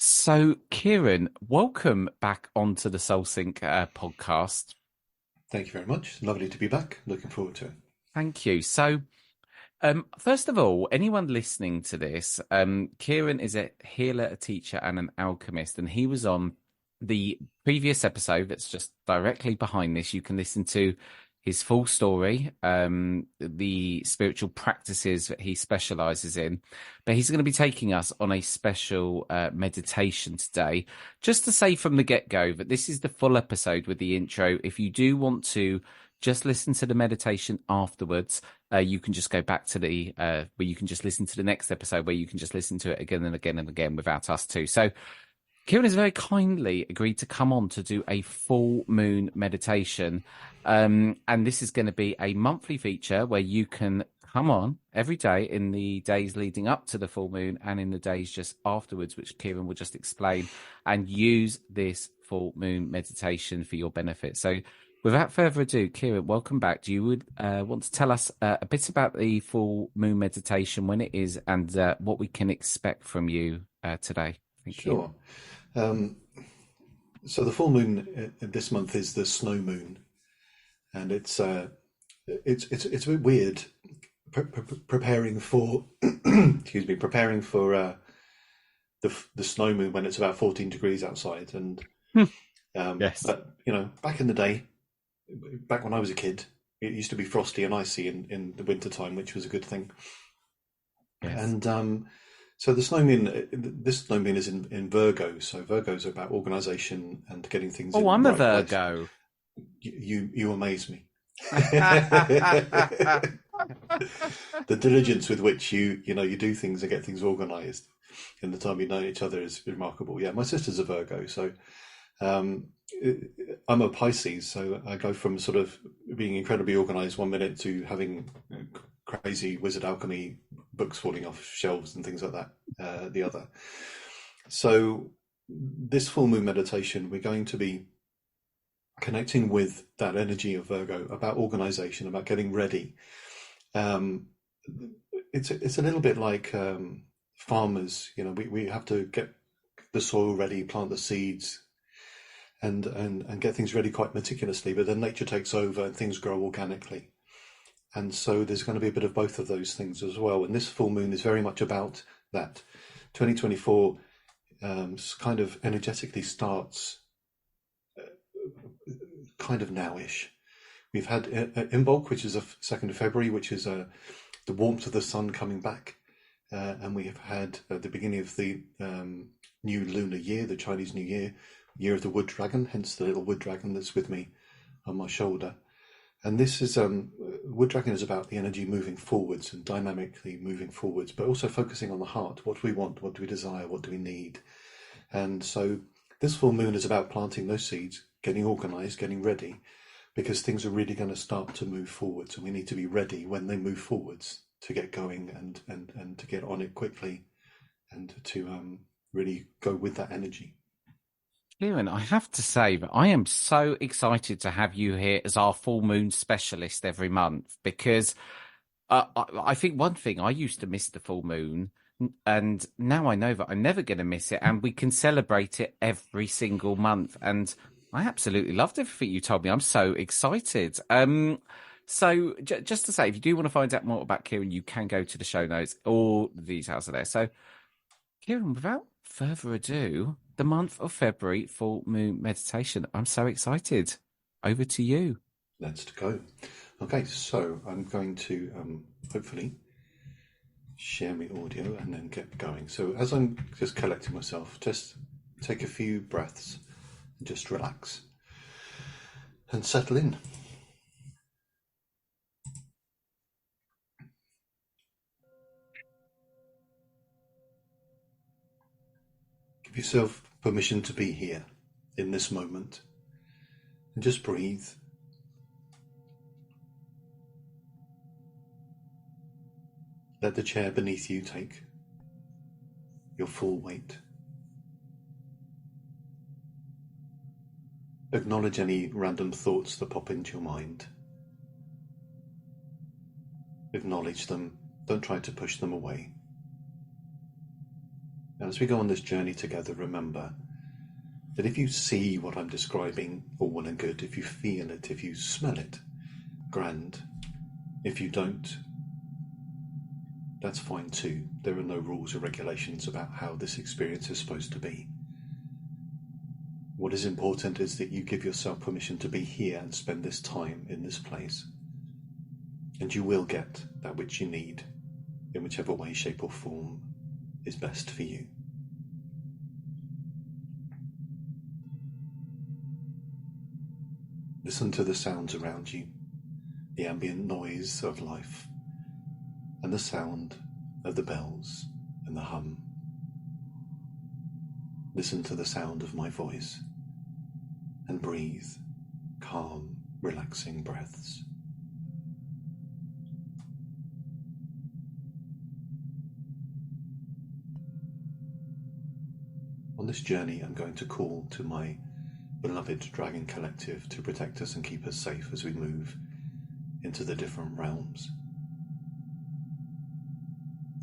So, Kieron, welcome back onto the Soul Sync podcast. Thank you very much. Lovely to be back. Looking forward to it. Thank you. First of all, anyone listening to this, Kieron is a healer, a teacher, and an alchemist, and he was on the previous episode that's just directly behind this. You can listen to his full story, the spiritual practices that he specializes in. But he's going to be taking us on a special meditation today. Just to say from the get-go that this is the full episode with the intro. If you do want to just listen to the meditation afterwards, you can just go back to the where you can just listen to the next episode where you can just listen to it again and again and again without us too. So Kieron has very kindly agreed to come on to do a full moon meditation. And this is going to be a monthly feature where you can come on every day in the days leading up to the full moon and in the days just afterwards, which Kieron will just explain, and use this full moon meditation for your benefit. So without further ado, Kieron, welcome back. Do you want to tell us a bit about the full moon meditation, when it is, and what we can expect from you today? Thank you. Sure. So the full moon this month is the snow moon, and it's a bit weird preparing for excuse me, preparing for the snow moon when it's about 14 degrees outside. And Yes. but back in the day, back when I was a kid, it used to be frosty and icy in the winter time, which was a good thing. Yes. And so this snow moon is in Virgo. So Virgo's about organization and getting things in Oh, the I'm a right place. Virgo. You amaze me. The diligence with which you do things and get things organized in the time you've known each other is remarkable. Yeah, my sister's a Virgo, so I'm a Pisces, so I go from sort of being incredibly organized one minute to having crazy wizard alchemy books falling off shelves and things like that the other. So this full moon meditation, we're going to be connecting with that energy of Virgo, about organization, about getting ready. It's a little bit like farmers. We have to get the soil ready, plant the seeds, and get things ready quite meticulously, but then nature takes over and things grow organically. And so there's going to be a bit of both of those things as well. And this full moon is very much about that. 2024 kind of energetically starts kind of nowish. We've had Imbolc, which is a 2nd of February, which is the warmth of the sun coming back. And we have had the beginning of the new lunar year, the Chinese New Year, year of the wood dragon, hence the little wood dragon that's with me on my shoulder. And this is wood dragon is about the energy moving forwards and dynamically moving forwards, but also focusing on the heart. What do we want? What do we desire? What do we need? And so this full moon is about planting those seeds, getting organized, getting ready, because things are really going to start to move forwards, and we need to be ready when they move forwards to get going and to get on it quickly and to really go with that energy. Kieron, I have to say that I am so excited to have you here as our full moon specialist every month, because I think one thing, I used to miss the full moon, and now I know that I'm never going to miss it, and we can celebrate it every single month. And I absolutely loved everything you told me. I'm so excited. So just to say, if you do want to find out more about Kieron, you can go to the show notes. All the details are there. So, Kieron, without further ado, the month of February full moon meditation. I'm so excited. Over to you. Let's go. Okay, so I'm going to hopefully share my audio and then get going. So as I'm just collecting myself, just take a few breaths, and just relax and settle in. Give yourself permission to be here in this moment and just breathe. Let the chair beneath you take your full weight. Acknowledge any random thoughts that pop into your mind. Acknowledge them. Don't try to push them away. And as we go on this journey together, remember that if you see what I'm describing, all well and good. If you feel it, if you smell it, grand. If you don't, that's fine too. There are no rules or regulations about how this experience is supposed to be. What is important is that you give yourself permission to be here and spend this time in this place. And you will get that which you need in whichever way, shape or form is best for you. Listen to the sounds around you, the ambient noise of life, and the sound of the bells and the hum. Listen to the sound of my voice and breathe calm, relaxing breaths. On this journey, I'm going to call to my beloved Dragon Collective to protect us and keep us safe as we move into the different realms.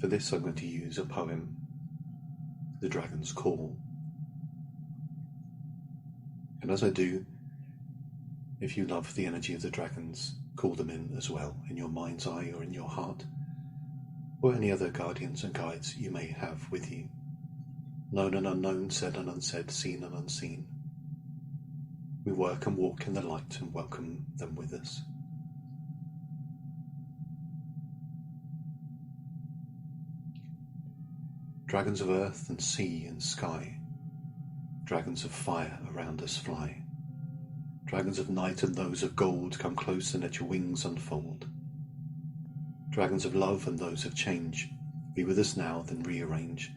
For this, I'm going to use a poem, The Dragon's Call. And as I do, if you love the energy of the dragons, call them in as well, in your mind's eye or in your heart, or any other guardians and guides you may have with you. Known and unknown, said and unsaid, seen and unseen. We work and walk in the light and welcome them with us. Dragons of earth and sea and sky, dragons of fire around us fly. Dragons of night and those of gold, come close and let your wings unfold. Dragons of love and those of change, be with us now, then rearrange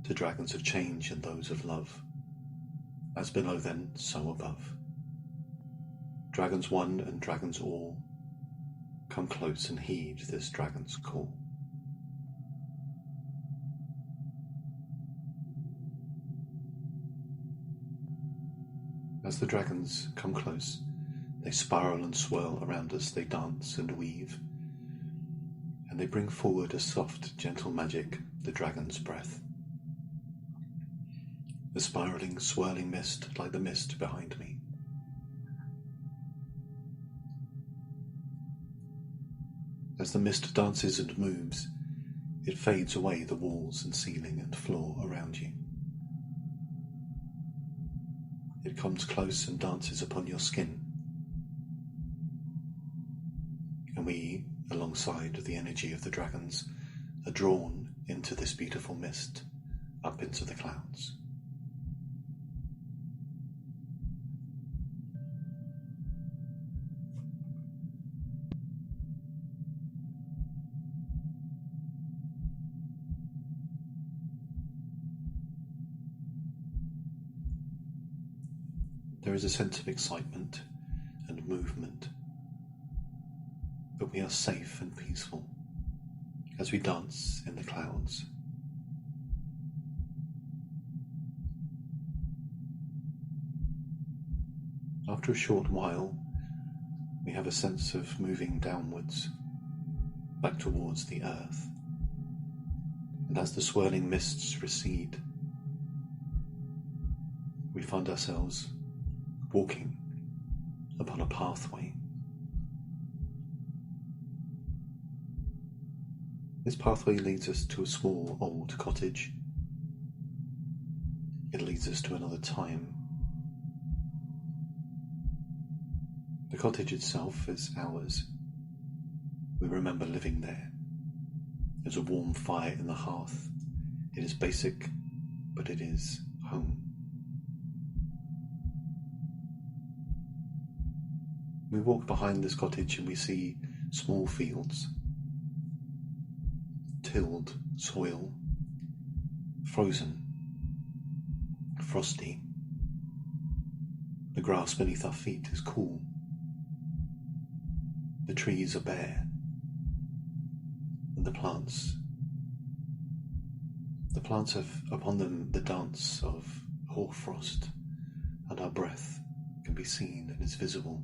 to dragons of change and those of love. As below then, so above. Dragons one and dragons all, come close and heed this dragon's call. As the dragons come close, they spiral and swirl around us, they dance and weave, and they bring forward a soft, gentle magic, the dragon's breath. A spiraling, swirling mist like the mist behind me. As the mist dances and moves, it fades away the walls and ceiling and floor around you. It comes close and dances upon your skin. And we, alongside the energy of the dragons, are drawn into this beautiful mist, up into the clouds. There is a sense of excitement and movement, but we are safe and peaceful as we dance in the clouds. After a short while, we have a sense of moving downwards, back towards the earth, and as the swirling mists recede, we find ourselves walking upon a pathway. This pathway leads us to a small old cottage. It leads us to another time. The cottage itself is ours. We remember living there. There's a warm fire in the hearth. It is basic, but it is home. We walk behind this cottage and we see small fields, tilled soil, frozen, frosty. The grass beneath our feet is cool. The trees are bare, and the plants have upon them the dance of hoarfrost, and our breath can be seen and is visible.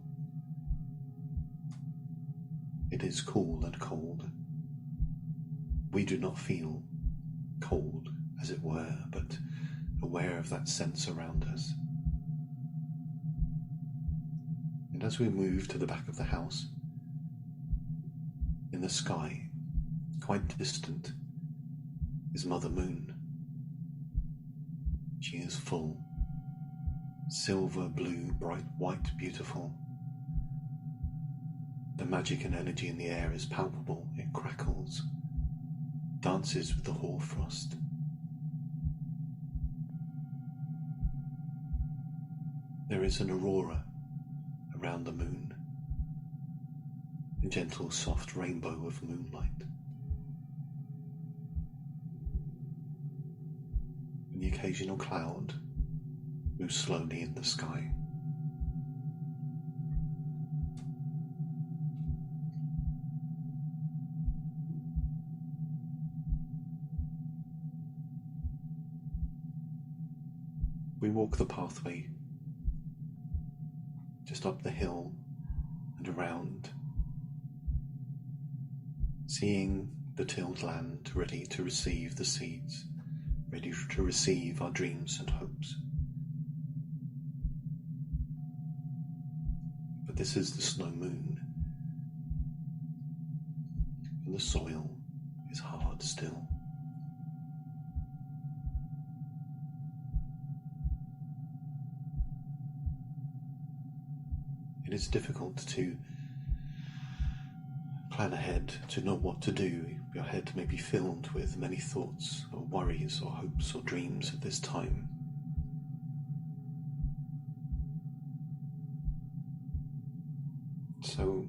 It is cool and cold. We do not feel cold as it were, but aware of that sense around us. And as we move to the back of the house, in the sky, quite distant, is Mother Moon. She is full, silver, blue, bright, white, beautiful. The magic and energy in the air is palpable. It crackles, dances with the hoarfrost. There is an aurora around the moon, a gentle, soft rainbow of moonlight. And the occasional cloud moves slowly in the sky. We walk the pathway just up the hill and around, seeing the tilled land ready to receive the seeds, ready to receive our dreams and hopes. But this is the snow moon, and the soil is hard still. It is difficult to plan ahead, to know what to do. Your head may be filled with many thoughts or worries or hopes or dreams at this time. So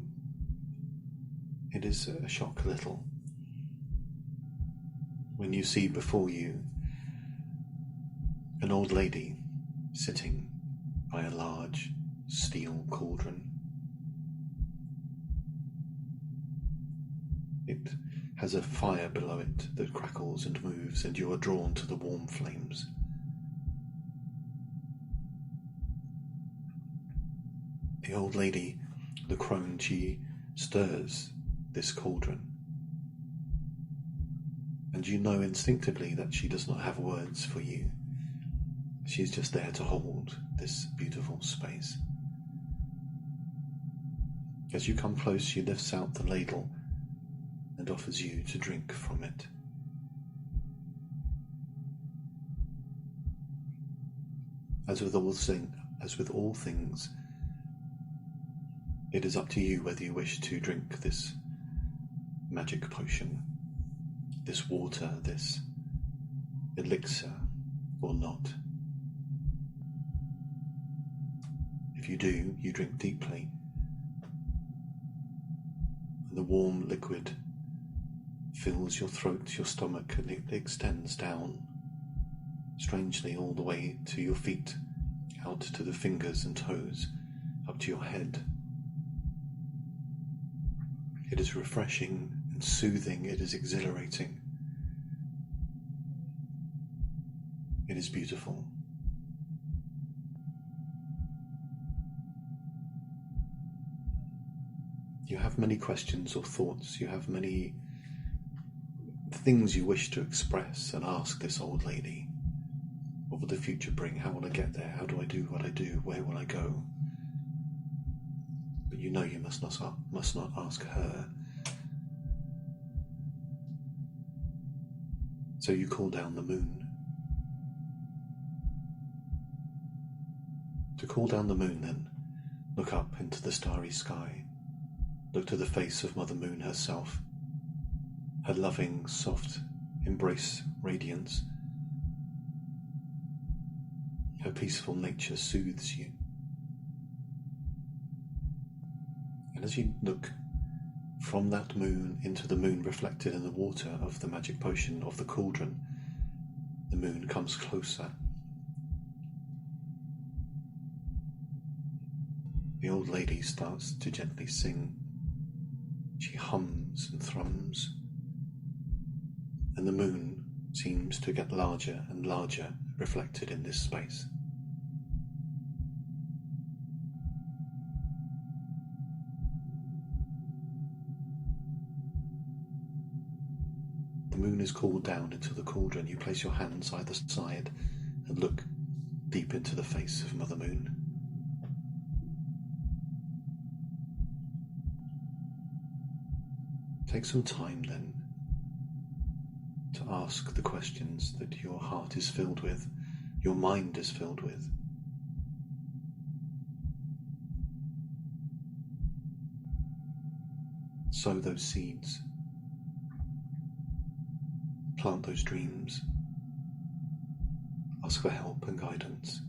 it is a shock a little when you see before you an old lady sitting by a large steel cauldron. It has a fire below it that crackles and moves, and you are drawn to the warm flames. The old lady, the crone, she stirs this cauldron, and you know instinctively that she does not have words for you. She's just there to hold this beautiful space. As you come close, she lifts out the ladle and offers you to drink from it. As with all things, it is up to you whether you wish to drink this magic potion, this water, this elixir, or not. If you do, you drink deeply, and the warm liquid fills your throat, your stomach, and it extends down, strangely, all the way to your feet, out to the fingers and toes, up to your head. It is refreshing and soothing. It is exhilarating. It is beautiful. You have many questions or thoughts. You have many things you wish to express and ask this old lady. What will the future bring? How will I get there? How do I do what I do? Where will I go? But you know you must not ask her. So you call down the moon. To call down the moon, then, look up into the starry sky. Look to the face of Mother Moon herself. Her loving, soft embrace radiance. Her peaceful nature soothes you. And as you look from that moon into the moon reflected in the water of the magic potion of the cauldron, the moon comes closer. The old lady starts to gently sing. She hums and thrums, and the moon seems to get larger and larger, reflected in this space. The moon is called down into the cauldron, you place your hands either side and look deep into the face of Mother Moon. Take some time then to ask the questions that your heart is filled with, your mind is filled with. Sow those seeds. Plant those dreams. Ask for help and guidance.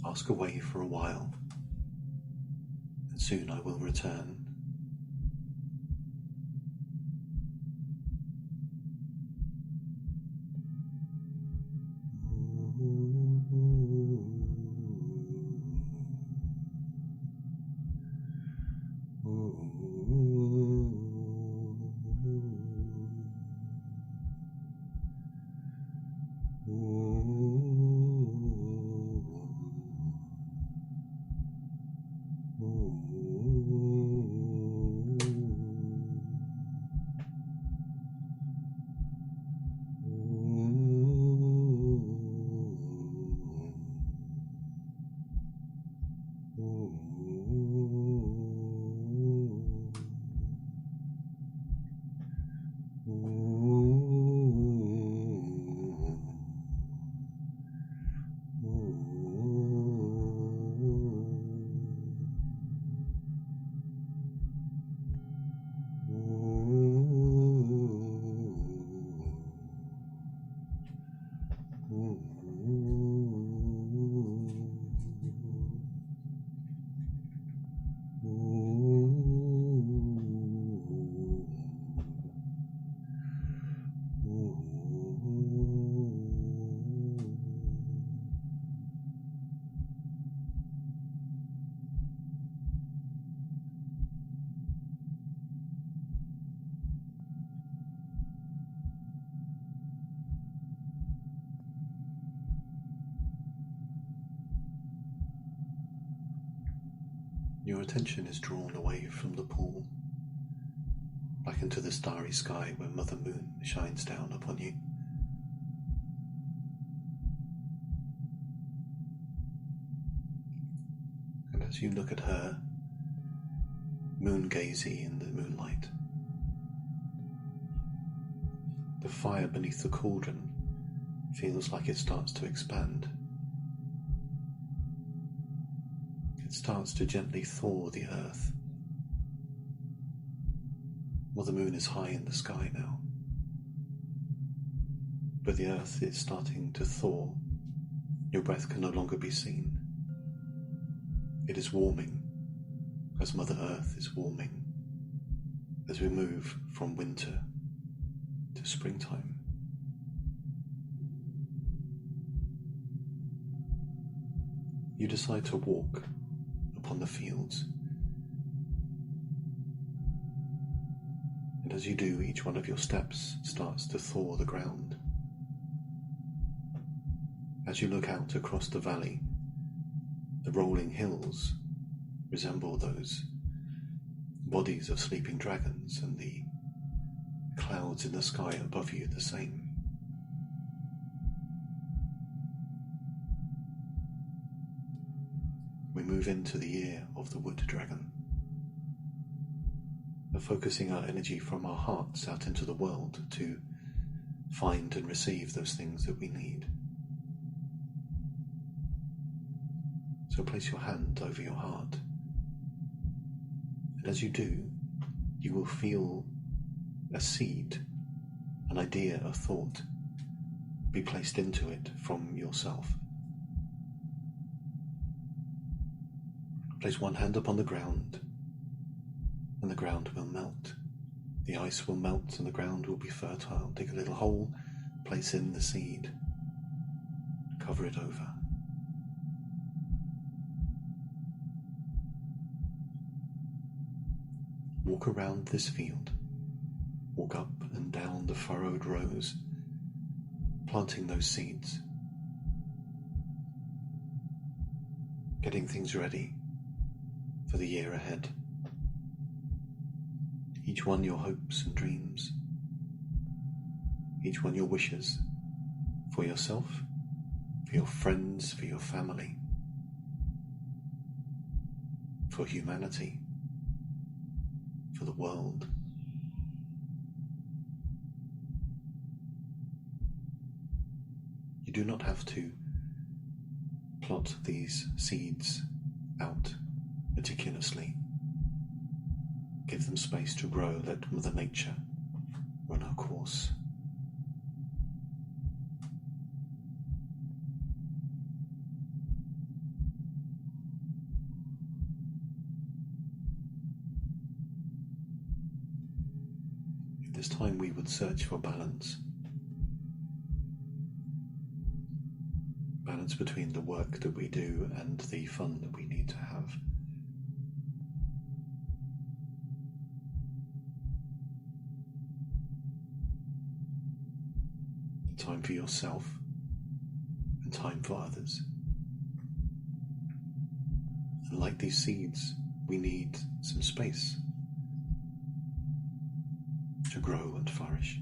Ask away for a while, and soon I will return. Your attention is drawn away from the pool, back into the starry sky where Mother Moon shines down upon you. And as you look at her, moon-gazy in the moonlight, the fire beneath the cauldron feels like it starts to expand. It starts to gently thaw the earth. Well, the moon is high in the sky now, but the earth is starting to thaw. Your breath can no longer be seen. It is warming, as Mother Earth is warming, as we move from winter to springtime. You decide to walk upon the fields. And as you do, each one of your steps starts to thaw the ground. As you look out across the valley, the rolling hills resemble those bodies of sleeping dragons, and the clouds in the sky above you the same. We move into the year of the wood dragon, focusing our energy from our hearts out into the world to find and receive those things that we need. So place your hand over your heart, and as you do, you will feel a seed, an idea, a thought be placed into it from yourself. Place one hand upon the ground, and the ground will melt. The ice will melt and the ground will be fertile. Dig a little hole, place in the seed, cover it over. Walk around this field, walk up and down the furrowed rows, planting those seeds, getting things ready for the year ahead. Each one your hopes and dreams. Each one your wishes for yourself, for your friends, for your family, for humanity, for the world. You do not have to plot these seeds out meticulously. Give them space to grow. Let Mother Nature run her course. At this time we would search for balance. Balance between the work that we do and the fun that we need to have. Time for yourself and time for others. And like these seeds, we need some space to grow and flourish.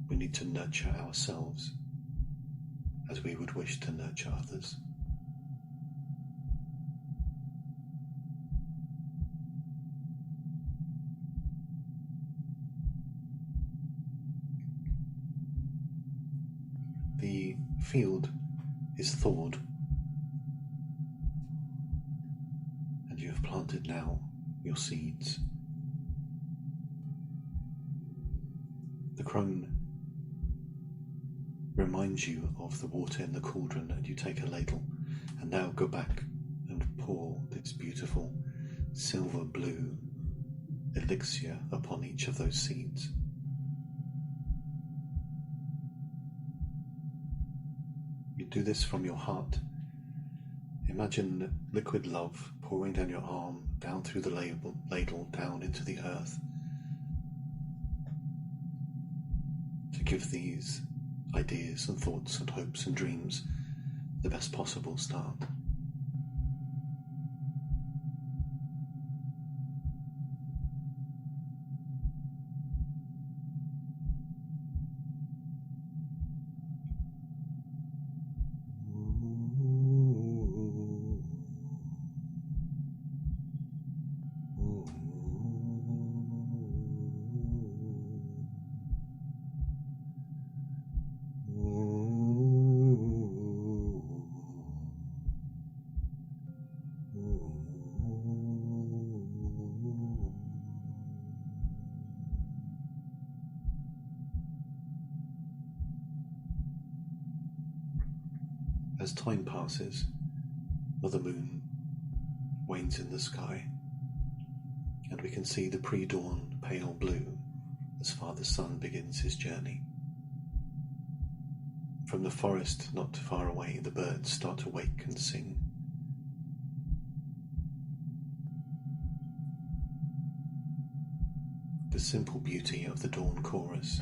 We need to nurture ourselves as we would wish to nurture others. The field is thawed, and you have planted now your seeds. The crone reminds you of the water in the cauldron, and you take a ladle and now go back and pour this beautiful silver blue elixir upon each of those seeds. You do this from your heart. Imagine liquid love pouring down your arm, down through the ladle, down into the earth, to give these ideas and thoughts and hopes and dreams the best possible start. As time passes, Mother Moon wanes in the sky, and we can see the pre-dawn pale blue as Father Sun begins his journey. From the forest not far away, the birds start to wake and sing. The simple beauty of the dawn chorus.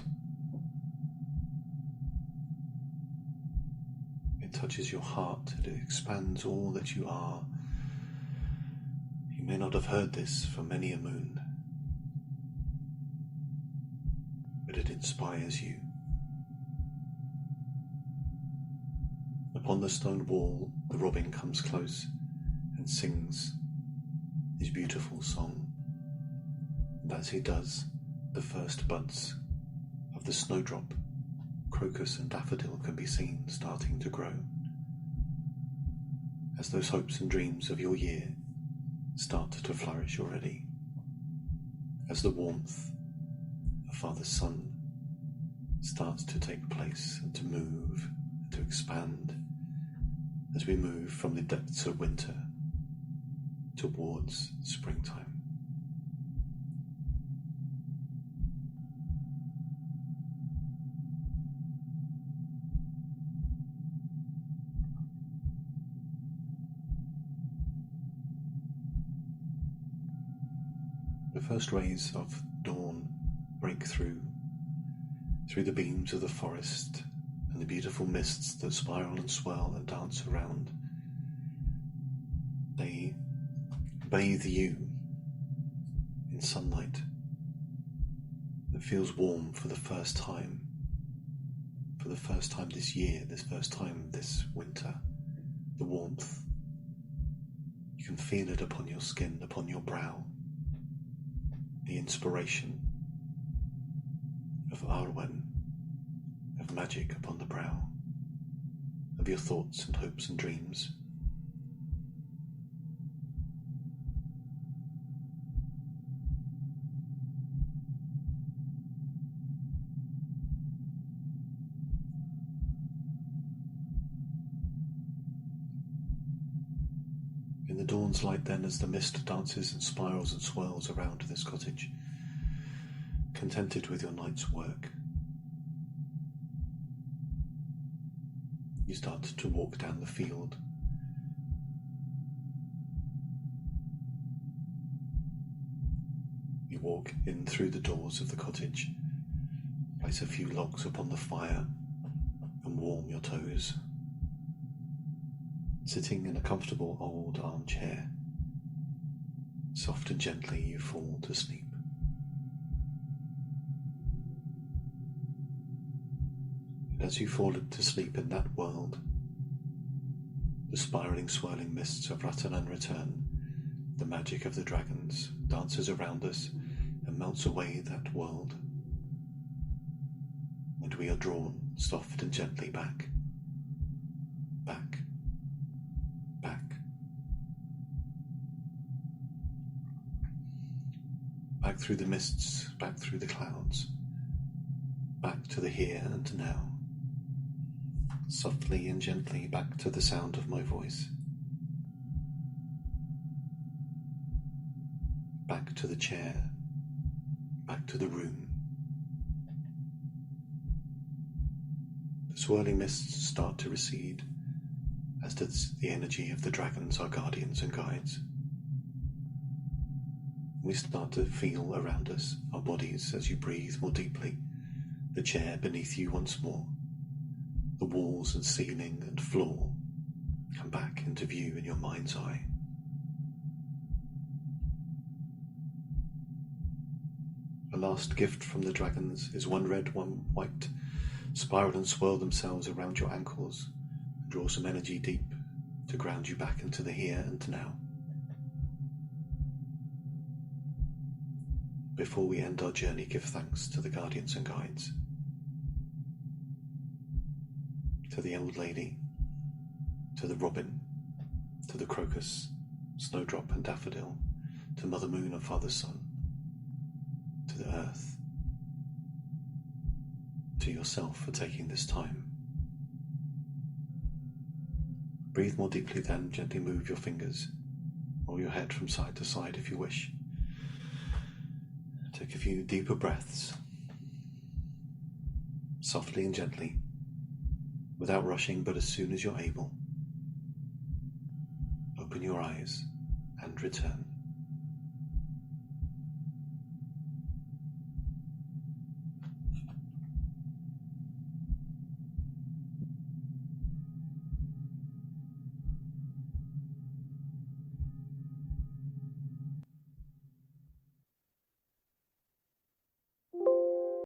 Touches your heart, it expands all that you are. You may not have heard this for many a moon, but it inspires you. Upon the stone wall, the robin comes close and sings his beautiful song. And as he does, the first buds of the snowdrop, crocus and daffodil can be seen starting to grow, as those hopes and dreams of your year start to flourish already, as the warmth of Father Sun starts to take place and to move and to expand as we move from the depths of winter towards springtime. The first rays of dawn break through the beams of the forest and the beautiful mists that spiral and swirl and dance around. They bathe you in sunlight It feels warm for the first time. For the first time this year, this first time this winter. The warmth. You can feel it upon your skin, upon your brow. The inspiration of Arwen, of magic upon the brow, of your thoughts and hopes and dreams. In the dawn's light then, as the mist dances and spirals and swirls around this cottage, contented with your night's work, you start to walk down the field. You walk in through the doors of the cottage, place a few logs upon the fire and warm your toes. Sitting in a comfortable old armchair, soft and gently you fall to sleep. And as you fall to sleep in that world, the spiraling, swirling mists of Rattan and Return, the magic of the dragons, dances around us and melts away that world. And we are drawn soft and gently back, back, back. Back through the mists, back through the clouds, back to the here and now. Softly and gently back to the sound of my voice. Back to the chair, back to the room. The swirling mists start to recede, as does the energy of the dragons, our guardians and guides. We start to feel around us, our bodies, as you breathe more deeply, the chair beneath you once more. The walls and ceiling and floor come back into view in your mind's eye. A last gift from the dragons is one red, one white, spiral and swirl themselves around your ankles and draw some energy deep to ground you back into the here and now. Before we end our journey, give thanks to the guardians and guides, to the old lady, to the robin, to the crocus, snowdrop and daffodil, to Mother Moon and Father Sun, to the earth, to yourself for taking this time. Breathe more deeply then, gently move your fingers, roll your head from side to side if you wish. Take a few deeper breaths, softly and gently, without rushing, but as soon as you're able. Open your eyes and return.